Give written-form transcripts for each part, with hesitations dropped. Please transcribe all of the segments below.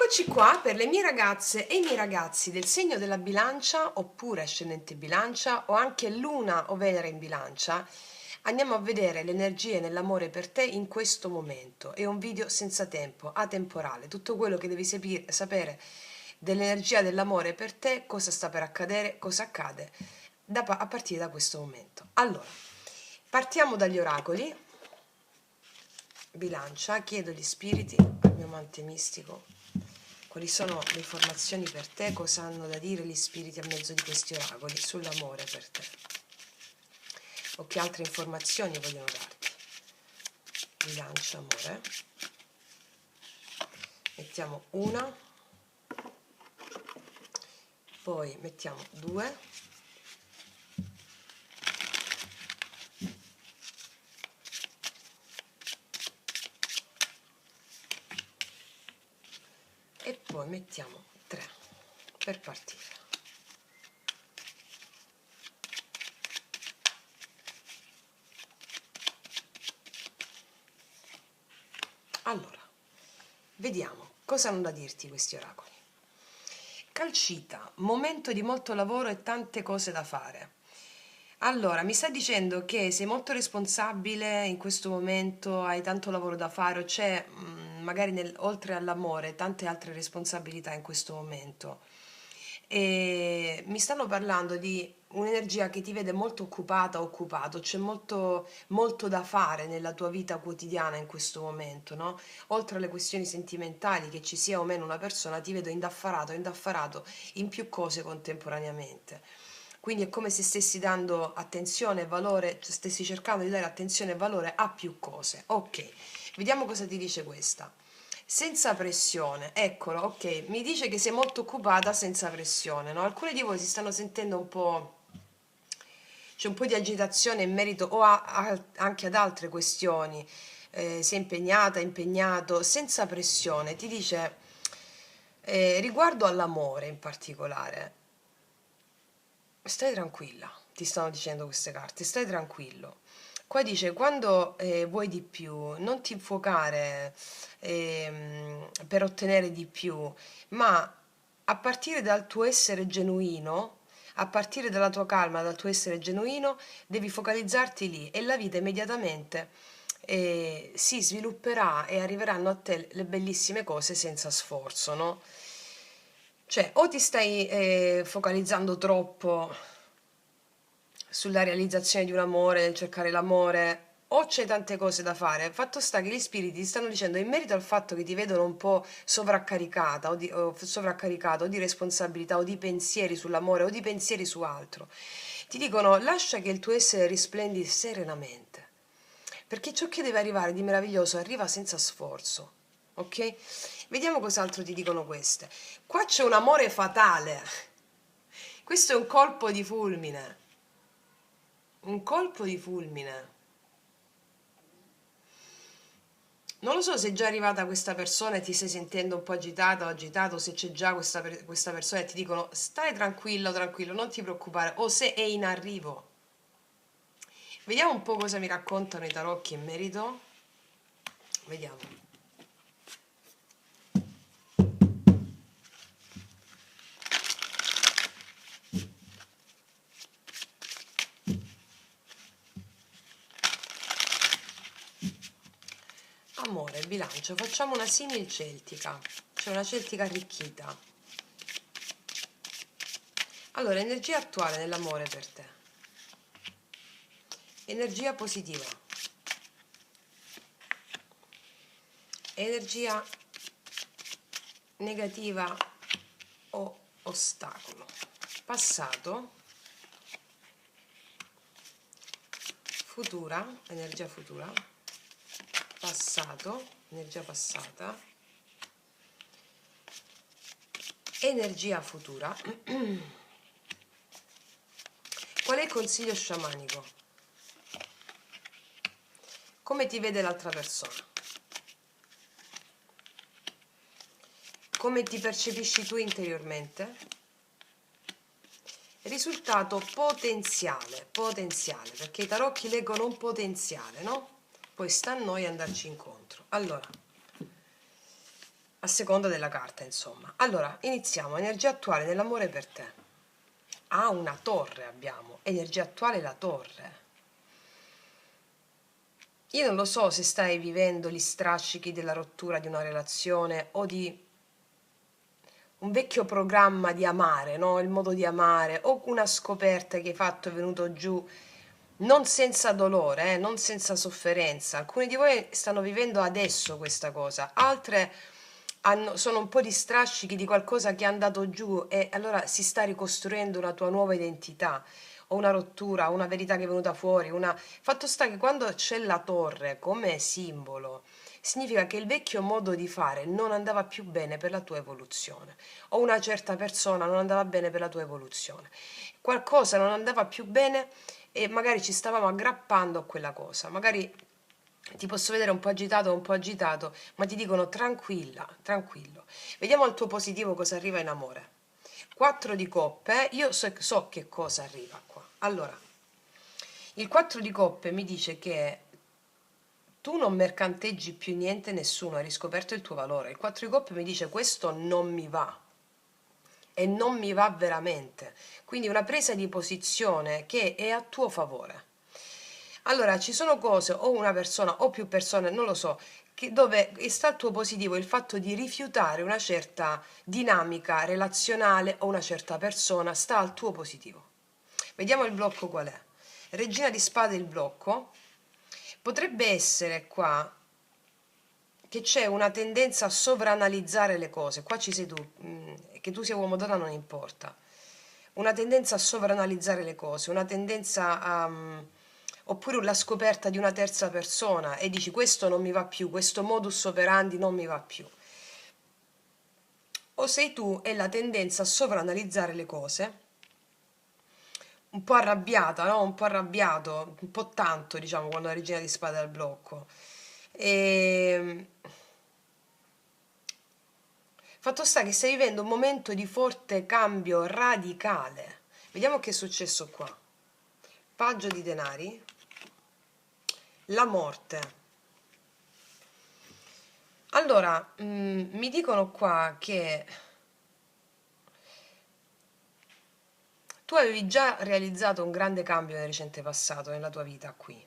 Eccoci qua per le mie ragazze e i miei ragazzi del segno della bilancia oppure ascendente bilancia o anche luna o Venere in bilancia. Andiamo a vedere le energie nell'amore per te in questo momento. È un video senza tempo, atemporale, tutto quello che devi sapere dell'energia dell'amore per te, cosa sta per accadere, cosa accade a partire da questo momento. Allora, partiamo dagli oracoli. Bilancia, chiedo agli spiriti, al mio amante mistico, quali sono le informazioni per te, cosa hanno da dire gli spiriti a mezzo di questi oracoli sull'amore per te, o che altre informazioni vogliono darti. Bilancia, amore. Mettiamo una, poi mettiamo due, e poi mettiamo 3 per partire. Allora, vediamo cosa hanno da dirti questi oracoli. Calcita, momento di molto lavoro e tante cose da fare. Allora, mi sta dicendo che sei molto responsabile in questo momento, hai tanto lavoro da fare, o c'è magari oltre all'amore tante altre responsabilità in questo momento. E mi stanno parlando di un'energia che ti vede molto occupata, occupato, c'è molto da fare nella tua vita quotidiana in questo momento, no? Oltre alle questioni sentimentali, che ci sia o meno una persona, ti vedo indaffarato in più cose contemporaneamente. Quindi è come se stessi dando attenzione e valore, cioè stessi cercando di dare attenzione e valore a più cose. Ok, vediamo cosa ti dice questa. Senza pressione, eccolo, ok, mi dice che sei molto occupata senza pressione, no? Alcuni di voi si stanno sentendo un po', c'è un po' di agitazione in merito o anche ad altre questioni, sei impegnata, impegnato, senza pressione, ti dice riguardo all'amore in particolare. Stai tranquilla, ti stanno dicendo queste carte, stai tranquillo. Qua dice, quando vuoi di più, non ti infuocare per ottenere di più, ma a partire dal tuo essere genuino, a partire dalla tua calma, dal tuo essere genuino, devi focalizzarti lì e la vita immediatamente si svilupperà e arriveranno a te le bellissime cose senza sforzo, no? Cioè, o ti stai focalizzando troppo sulla realizzazione di un amore, nel cercare l'amore, o c'è tante cose da fare. Fatto sta che gli spiriti ti stanno dicendo, in merito al fatto che ti vedono un po' sovraccaricata o sovraccaricato o di responsabilità o di pensieri sull'amore o di pensieri su altro, ti dicono lascia che il tuo essere risplendi serenamente, perché ciò che deve arrivare di meraviglioso arriva senza sforzo. Ok? Vediamo cos'altro ti dicono queste. Qua c'è un amore fatale. Questo è un colpo di fulmine. Un colpo di fulmine. Non lo so se è già arrivata questa persona e ti stai sentendo un po' agitata o agitato, se c'è già questa persona e ti dicono stai tranquillo, tranquillo, non ti preoccupare, o se è in arrivo. Vediamo un po' cosa mi raccontano i tarocchi in merito. Vediamo. Amore, bilancio, facciamo una simil celtica, cioè una celtica arricchita. Allora, energia attuale nell'amore per te. Energia positiva. Energia negativa o ostacolo. Passato. Futura, energia futura. Passato, energia passata. Energia futura. Qual è il consiglio sciamanico? Come ti vede l'altra persona? Come ti percepisci tu interiormente? Risultato potenziale, perché i tarocchi leggono un potenziale, no? Poi sta a noi andarci incontro. Allora, a seconda della carta, insomma. Allora, iniziamo. Energia attuale nell'amore per te. Ah, una torre abbiamo. Energia attuale la torre. Io non lo so se stai vivendo gli strascichi della rottura di una relazione o di un vecchio programma di amare, no? Il modo di amare, o una scoperta che hai fatto è venuto giù non senza dolore, non senza sofferenza. Alcuni di voi stanno vivendo adesso questa cosa, altre sono un po' di strascichi di qualcosa che è andato giù e allora si sta ricostruendo una tua nuova identità o una rottura, una verità che è venuta fuori. Fatto sta che quando c'è la torre come simbolo, significa che il vecchio modo di fare non andava più bene per la tua evoluzione o una certa persona non andava bene per la tua evoluzione. Qualcosa non andava più bene e magari ci stavamo aggrappando a quella cosa. Magari ti posso vedere un po' agitato, ma ti dicono tranquilla, tranquillo. Vediamo il tuo positivo cosa arriva in amore. 4 di coppe, io so che cosa arriva qua. Allora, il 4 di coppe mi dice che tu non mercanteggi più niente, nessuno, hai riscoperto il tuo valore. Il 4 di coppe mi dice questo non mi va e non mi va veramente. Quindi una presa di posizione che è a tuo favore. Allora, ci sono cose o una persona o più persone, non lo so, dove sta il tuo positivo il fatto di rifiutare una certa dinamica relazionale o una certa persona, sta al tuo positivo. Vediamo il blocco qual è. Regina di spade il blocco. Potrebbe essere qua che c'è una tendenza a sovranalizzare le cose. Qua ci sei tu, che tu sia uomo o donna non importa. Una tendenza a sovranalizzare le cose, una tendenza a oppure la scoperta di una terza persona e dici questo non mi va più, questo modus operandi non mi va più. O sei tu e la tendenza a sovranalizzare le cose, un po' arrabbiata, no? Un po' arrabbiato, un po' tanto, diciamo, quando la regina di spade è al blocco. E fatto sta che stai vivendo un momento di forte cambio radicale. Vediamo che è successo qua. Paggio di denari, la morte. Allora, mi dicono qua che tu avevi già realizzato un grande cambio nel recente passato, nella tua vita qui.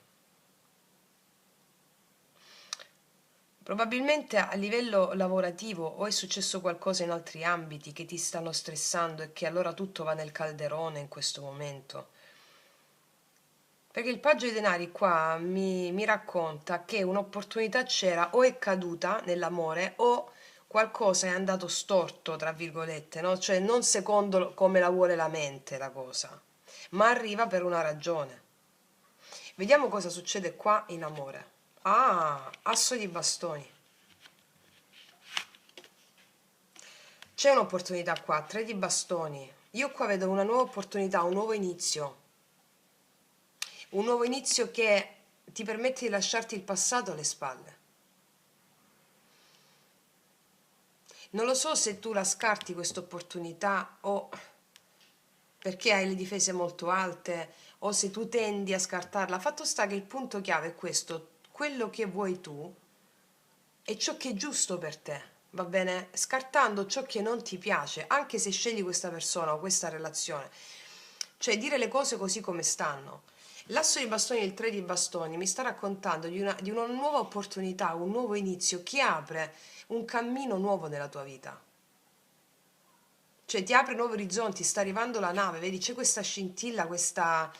Probabilmente a livello lavorativo o è successo qualcosa in altri ambiti che ti stanno stressando e che allora tutto va nel calderone in questo momento. Perché il paggio dei denari qua mi racconta che un'opportunità c'era o è caduta nell'amore o qualcosa è andato storto, tra virgolette, no? Cioè non secondo come la vuole la mente la cosa, ma arriva per una ragione. Vediamo cosa succede qua in amore. Ah, asso di bastoni. C'è un'opportunità qua, 3 di bastoni. Io qua vedo una nuova opportunità, un nuovo inizio che ti permette di lasciarti il passato alle spalle. Non lo so se tu la scarti questa opportunità o perché hai le difese molto alte o se tu tendi a scartarla. Fatto sta che il punto chiave è questo, quello che vuoi tu è ciò che è giusto per te, va bene? Scartando ciò che non ti piace, anche se scegli questa persona o questa relazione. Cioè dire le cose così come stanno. L'asso di bastoni e il 3 di bastoni mi sta raccontando di una nuova opportunità, un nuovo inizio che apre un cammino nuovo nella tua vita. Cioè ti apre nuovi orizzonti, sta arrivando la nave, vedi c'è questa scintilla, questa...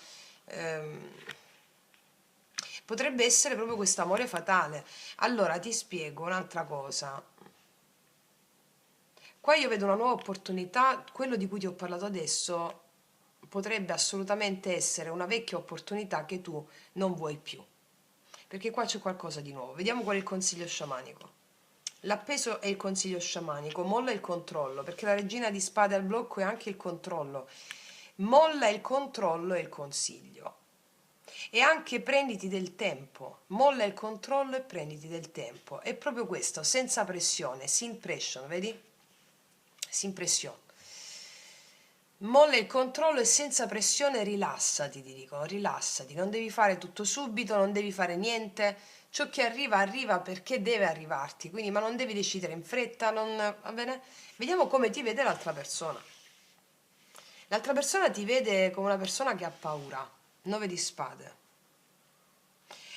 potrebbe essere proprio questo amore fatale. Allora ti spiego un'altra cosa. Qua io vedo una nuova opportunità, quello di cui ti ho parlato adesso potrebbe assolutamente essere una vecchia opportunità che tu non vuoi più, perché qua c'è qualcosa di nuovo. Vediamo qual è il consiglio sciamanico. L'appeso è il consiglio sciamanico, molla il controllo, perché la regina di spade al blocco è anche il controllo. Molla il controllo e il consiglio. E anche prenditi del tempo, molla il controllo e prenditi del tempo. È proprio questo, senza pressione, sin pressure, vedi? Sin pressione. molla il controllo e senza pressione rilassati, ti dicono, rilassati, non devi fare tutto subito, non devi fare niente, ciò che arriva arriva perché deve arrivarti, quindi ma non devi decidere in fretta, non, va bene? Vediamo come ti vede l'altra persona. L'altra persona ti vede come una persona che ha paura, 9 di spade.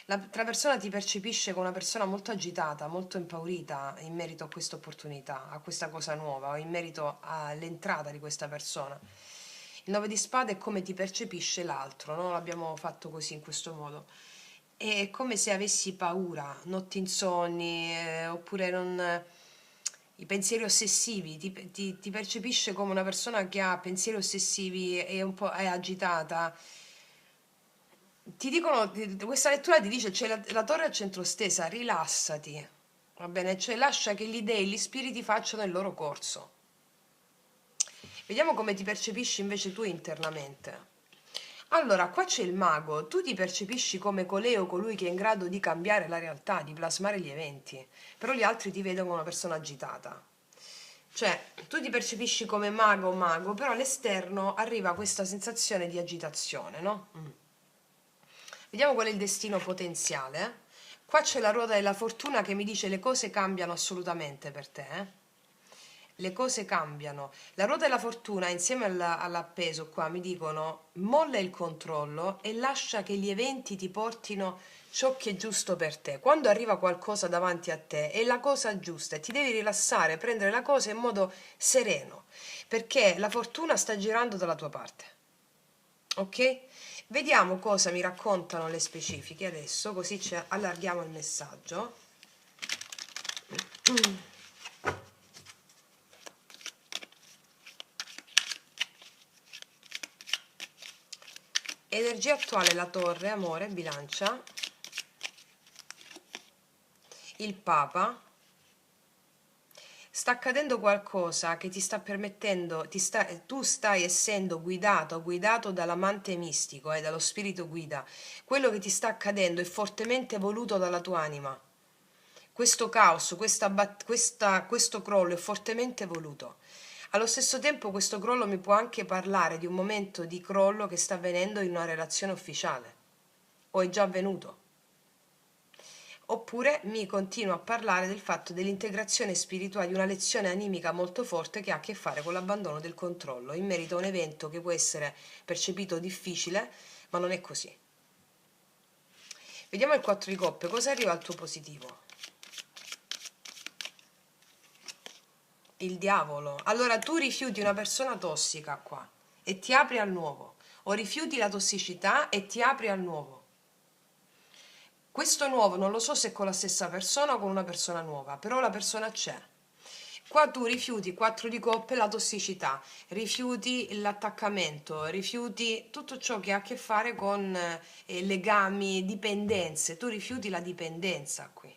L'altra persona ti percepisce come una persona molto agitata, molto impaurita in merito a questa opportunità, a questa cosa nuova, o in merito all'entrata di questa persona. Il 9 di spade è come ti percepisce l'altro, no? L'abbiamo fatto così, in questo modo. È come se avessi paura, notti insonni, oppure non... I pensieri ossessivi, ti percepisce come una persona che ha pensieri ossessivi e un po' è agitata. Ti dicono, questa lettura ti dice c'è la torre al centro stesa, rilassati, va bene? Cioè lascia che gli dei, gli spiriti facciano il loro corso. Vediamo come ti percepisci invece tu internamente. Allora, qua c'è il mago, tu ti percepisci come colei colui che è in grado di cambiare la realtà, di plasmare gli eventi, però gli altri ti vedono come una persona agitata. Cioè, tu ti percepisci come mago o mago, però all'esterno arriva questa sensazione di agitazione, no? Vediamo qual è il destino potenziale. Qua c'è la ruota della fortuna che mi dice le cose cambiano assolutamente per te. Le cose cambiano. La ruota della fortuna insieme all'appeso qua mi dicono molla il controllo e lascia che gli eventi ti portino ciò che è giusto per te. Quando arriva qualcosa davanti a te è la cosa giusta e ti devi rilassare, prendere la cosa in modo sereno, perché la fortuna sta girando dalla tua parte. Ok? Vediamo cosa mi raccontano le specifiche adesso, così allarghiamo il messaggio. Energia attuale, la torre, amore, bilancia, il papa. Sta accadendo qualcosa che ti sta permettendo, tu stai essendo guidato dall'amante mistico e dallo spirito guida. Quello che ti sta accadendo è fortemente voluto dalla tua anima. Questo caos, questo crollo è fortemente voluto. Allo stesso tempo questo crollo mi può anche parlare di un momento di crollo che sta avvenendo in una relazione ufficiale o è già avvenuto. Oppure mi continua a parlare del fatto dell'integrazione spirituale, di una lezione animica molto forte che ha a che fare con l'abbandono del controllo in merito a un evento che può essere percepito difficile, ma non è così. Vediamo il 4 di coppe, cosa arriva al tuo positivo? Il diavolo. Allora tu rifiuti una persona tossica qua e ti apri al nuovo, o rifiuti la tossicità e ti apri al nuovo. Questo nuovo non lo so se con la stessa persona o con una persona nuova, però la persona c'è. Qua tu rifiuti 4 di coppe la tossicità, rifiuti l'attaccamento, rifiuti tutto ciò che ha a che fare con legami, dipendenze, tu rifiuti la dipendenza qui.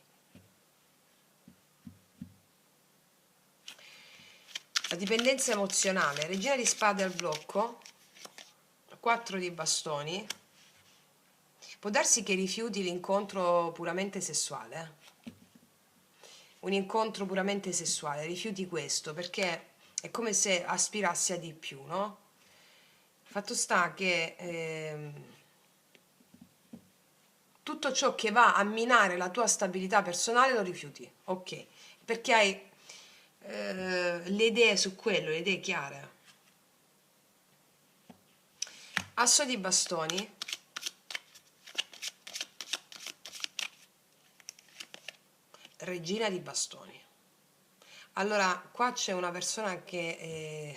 La dipendenza emozionale, regina di spade al blocco, 4 di bastoni. Può darsi che rifiuti l'incontro puramente sessuale, un incontro puramente sessuale, rifiuti questo perché è come se aspirassi a di più, no? Il fatto sta che tutto ciò che va a minare la tua stabilità personale lo rifiuti, ok? Perché hai le idee su quello, le idee chiare. Asso di bastoni, regina di bastoni. Allora, qua c'è una persona che è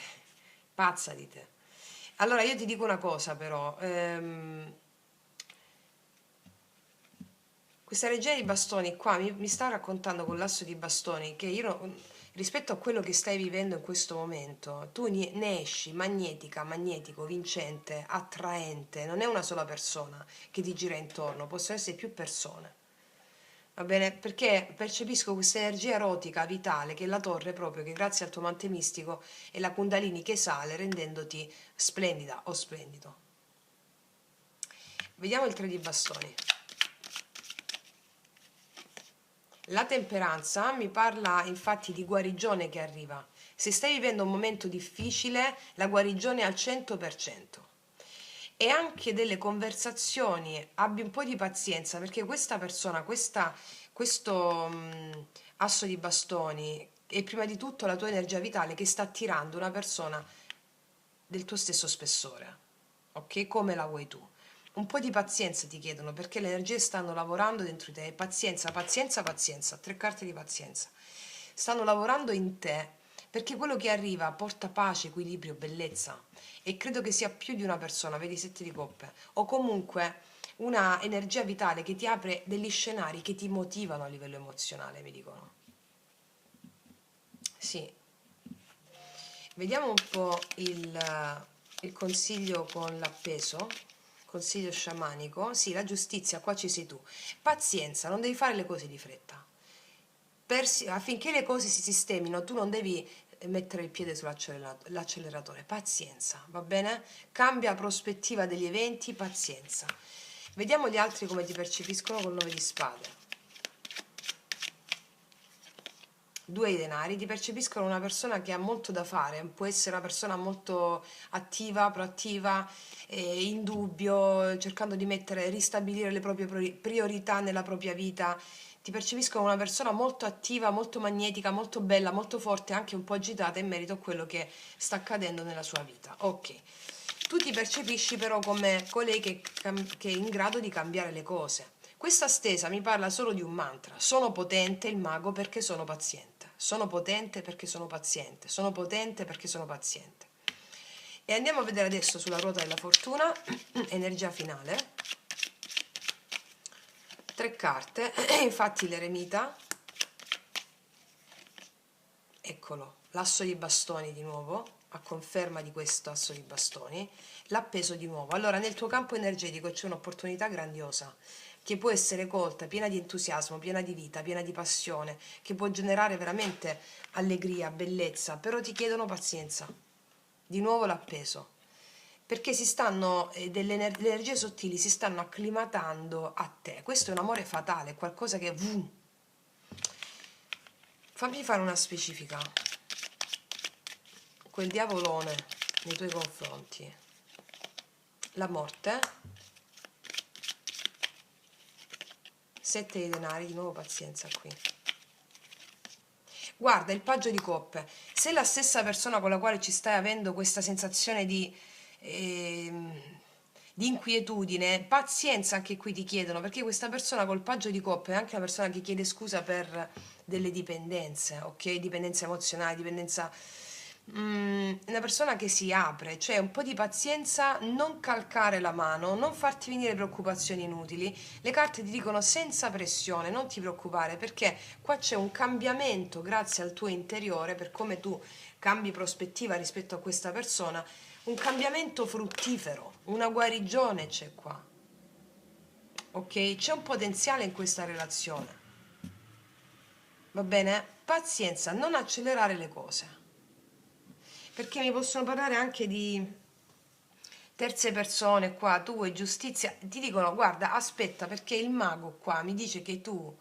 pazza di te. Allora, io ti dico una cosa però, questa regina di bastoni qua mi sta raccontando con l'asso di bastoni che rispetto a quello che stai vivendo in questo momento, tu ne esci magnetica, magnetico, vincente, attraente, non è una sola persona che ti gira intorno, possono essere più persone. Va bene? Perché percepisco questa energia erotica, vitale, che è la torre proprio, che grazie al tuo amante mistico è la Kundalini che sale rendendoti splendida o splendido. Vediamo il 3 di bastoni. La temperanza mi parla infatti di guarigione che arriva. Se stai vivendo un momento difficile, la guarigione è al 100%. E anche delle conversazioni, abbi un po' di pazienza perché questa persona, questo asso di bastoni è prima di tutto la tua energia vitale che sta attirando una persona del tuo stesso spessore, ok? Come la vuoi tu. Un po' di pazienza ti chiedono perché le energie stanno lavorando dentro di te. Pazienza, pazienza, pazienza. 3 carte di pazienza. Stanno lavorando in te perché quello che arriva porta pace, equilibrio, bellezza. E credo che sia più di una persona, vedi 7 di coppe. O comunque una energia vitale che ti apre degli scenari che ti motivano a livello emozionale, mi dicono. Sì, vediamo un po' il consiglio con l'appeso, consiglio sciamanico. Sì, la giustizia, qua ci sei tu. Pazienza, non devi fare le cose di fretta. Affinché le cose si sistemino, tu non devi mettere il piede sull'acceleratore. Pazienza, va bene? Cambia prospettiva degli eventi, pazienza. Vediamo gli altri come ti percepiscono col 9 di spade. 2 di denari, ti percepiscono una persona che ha molto da fare, può essere una persona molto attiva, proattiva, in dubbio, cercando di ristabilire le proprie priorità nella propria vita. Ti percepiscono una persona molto attiva, molto magnetica, molto bella, molto forte, anche un po' agitata in merito a quello che sta accadendo nella sua vita. Ok. Tu ti percepisci però come colei che è in grado di cambiare le cose. Questa stesa mi parla solo di un mantra. Sono potente il mago perché sono paziente. Sono potente perché sono paziente. Sono potente perché sono paziente. E andiamo a vedere adesso sulla ruota della fortuna, energia finale. 3 carte, infatti l'eremita, eccolo, l'asso di bastoni di nuovo, a conferma di questo asso di bastoni, l'appeso di nuovo. Allora nel tuo campo energetico c'è un'opportunità grandiosa che può essere colta, piena di entusiasmo, piena di vita, piena di passione, che può generare veramente allegria, bellezza, però ti chiedono pazienza. Di nuovo l'appeso, perché le energie sottili si stanno acclimatando a te. Questo è un amore fatale, qualcosa che fammi fare una specifica. Quel diavolone nei tuoi confronti, la morte, 7 di denari, di nuovo pazienza qui. Guarda, il paggio di coppe, se la stessa persona con la quale ci stai avendo questa sensazione di inquietudine, pazienza anche qui ti chiedono, perché questa persona col paggio di coppe è anche una persona che chiede scusa per delle dipendenze, ok? Dipendenza emozionale, dipendenza... una persona che si apre, cioè un po' di pazienza, non calcare la mano, non farti venire preoccupazioni inutili. Le carte ti dicono senza pressione, non ti preoccupare perché qua c'è un cambiamento grazie al tuo interiore, per come tu cambi prospettiva rispetto a questa persona, un cambiamento fruttifero, una guarigione c'è qua, ok? C'è un potenziale in questa relazione, va bene? Pazienza, non accelerare le cose, perché mi possono parlare anche di terze persone qua, tu vuoi giustizia, ti dicono guarda aspetta perché il mago qua mi dice che tu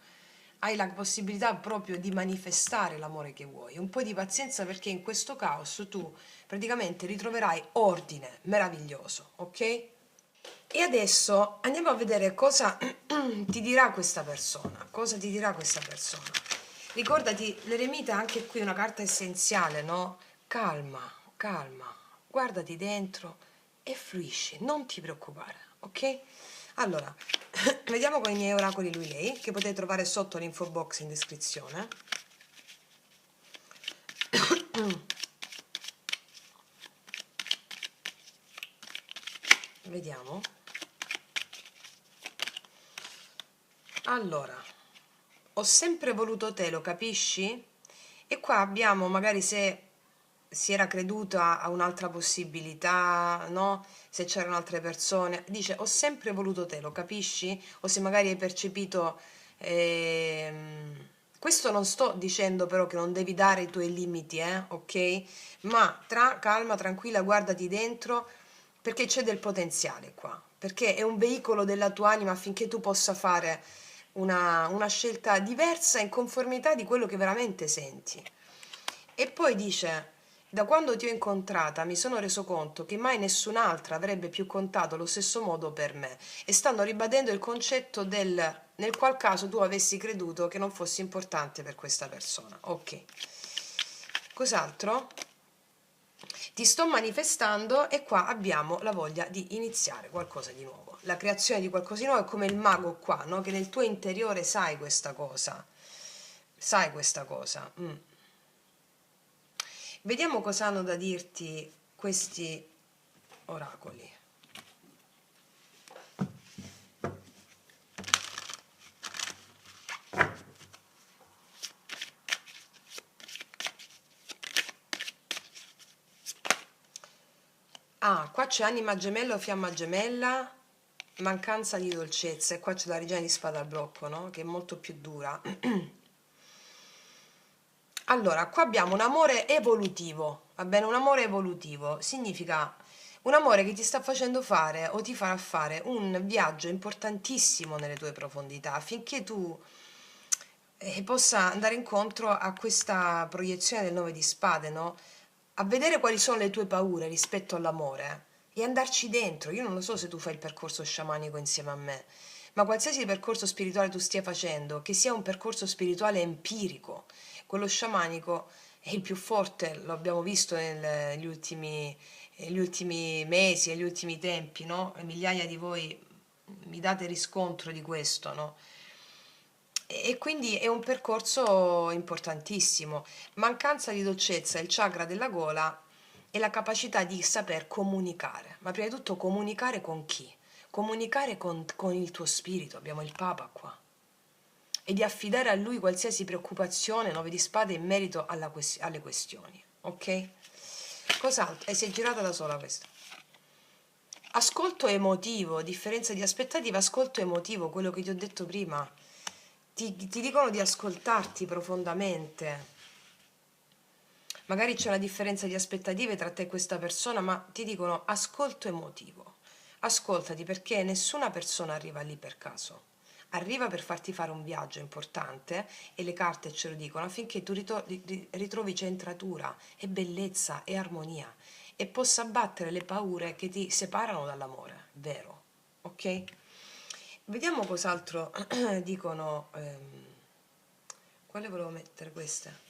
hai la possibilità proprio di manifestare l'amore che vuoi, un po' di pazienza perché in questo caos tu praticamente ritroverai ordine meraviglioso, ok? E adesso andiamo a vedere cosa ti dirà questa persona, cosa ti dirà questa persona. Ricordati, l'eremita anche qui è una carta essenziale, no? Calma, calma, guardati dentro e fluisci, non ti preoccupare, ok? Allora, vediamo con i miei oracoli lui lei, che potete trovare sotto l'info box in descrizione. Vediamo. Allora, ho sempre voluto te, lo capisci? E qua abbiamo magari se si era creduta a un'altra possibilità, no? Se c'erano altre persone, dice ho sempre voluto te, lo capisci? O se magari hai percepito, questo non sto dicendo però che non devi dare i tuoi limiti, ok? Ma calma, tranquilla, guardati dentro perché c'è del potenziale qua, perché è un veicolo della tua anima affinché tu possa fare una scelta diversa in conformità di quello che veramente senti. E poi dice: da quando ti ho incontrata mi sono reso conto che mai nessun'altra avrebbe più contato lo stesso modo per me, e stanno ribadendo il concetto nel qual caso tu avessi creduto che non fossi importante per questa persona. Ok. Cos'altro? Ti sto manifestando, e qua abbiamo la voglia di iniziare qualcosa di nuovo. La creazione di qualcosa di nuovo è come il mago qua, no? Che nel tuo interiore sai questa cosa. Sai questa cosa. Vediamo cosa hanno da dirti questi oracoli. Ah, qua c'è anima gemella o fiamma gemella, mancanza di dolcezza, e qua c'è la regina di spada al blocco, no? Che è molto più dura. Allora, qua abbiamo un amore evolutivo, va bene? Un amore evolutivo significa un amore che ti sta facendo fare o ti farà fare un viaggio importantissimo nelle tue profondità, affinché tu possa andare incontro a questa proiezione del 9 di spade, no? A vedere quali sono le tue paure rispetto all'amore e andarci dentro. Io non lo so se tu fai il percorso sciamanico insieme a me, ma qualsiasi percorso spirituale tu stia facendo, che sia un percorso spirituale empirico, quello sciamanico è il più forte, lo abbiamo visto negli ultimi mesi, negli ultimi tempi, no? Migliaia di voi mi date riscontro di questo, no? E quindi è un percorso importantissimo. Mancanza di dolcezza, il chakra della gola, e la capacità di saper comunicare, ma prima di tutto comunicare con chi? Comunicare con il tuo spirito, abbiamo il Papa qua, e di affidare a lui qualsiasi preoccupazione, 9 di spade, in merito alle questioni, ok? Cos'altro? E si è girata da sola questa. Ascolto emotivo, differenza di aspettativa, ascolto emotivo, quello che ti ho detto prima. Ti dicono di ascoltarti profondamente. Magari c'è una differenza di aspettative tra te e questa persona, ma ti dicono ascolto emotivo. Ascoltati, perché nessuna persona arriva lì per caso. Arriva per farti fare un viaggio importante, e le carte ce lo dicono, affinché tu ritrovi centratura e bellezza e armonia, e possa abbattere le paure che ti separano dall'amore, vero? Ok? Vediamo cos'altro dicono. Quale volevo mettere? Queste.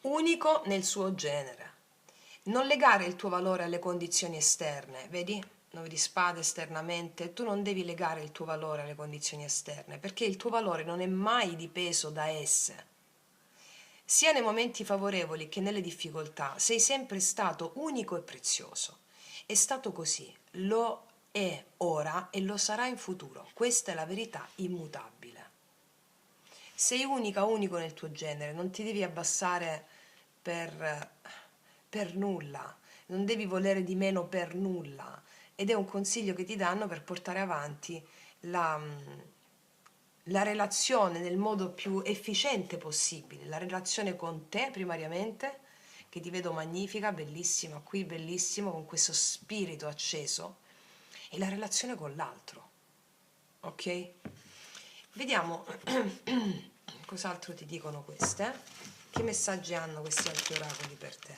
Unico nel suo genere. Non legare il tuo valore alle condizioni esterne, vedi? 9 di spade esternamente, tu non devi legare il tuo valore alle condizioni esterne, perché il tuo valore non è mai dipeso da esse. Sia nei momenti favorevoli che nelle difficoltà, sei sempre stato unico e prezioso. È stato così, lo è ora e lo sarà in futuro. Questa è la verità immutabile. Sei unica, unico nel tuo genere, non ti devi abbassare per nulla, non devi volere di meno per nulla, ed è un consiglio che ti danno per portare avanti la relazione nel modo più efficiente possibile, la relazione con te primariamente, che ti vedo magnifica, bellissima qui, bellissimo, con questo spirito acceso, e la relazione con l'altro, ok? Vediamo cos'altro ti dicono queste, che messaggi hanno questi altri oracoli per te.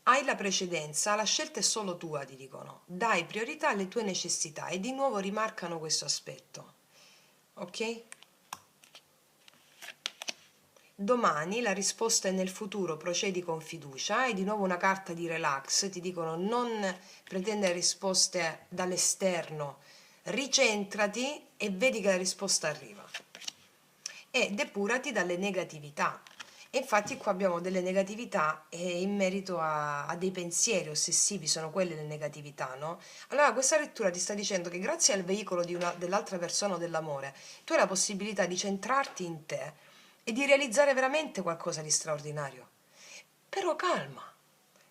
Hai la precedenza, la scelta è solo tua, ti dicono. Dai priorità alle tue necessità, e di nuovo rimarcano questo aspetto. Ok? Domani la risposta è nel futuro, procedi con fiducia. Hai di nuovo una carta di relax, ti dicono non pretendere risposte dall'esterno, ricentrati e vedi che la risposta arriva. E depurati dalle negatività. E infatti qua abbiamo delle negatività in merito a dei pensieri ossessivi, sono quelle le negatività, no? Allora questa lettura ti sta dicendo che grazie al veicolo dell'altra persona o dell'amore, tu hai la possibilità di centrarti in te e di realizzare veramente qualcosa di straordinario. Però calma,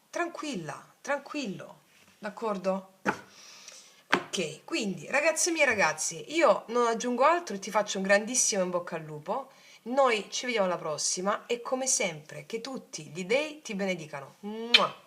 tranquilla, tranquillo, d'accordo? Ok, quindi ragazze mie e ragazzi, io non aggiungo altro e ti faccio un grandissimo in bocca al lupo. Noi ci vediamo alla prossima e come sempre che tutti gli dei ti benedicano. Mua!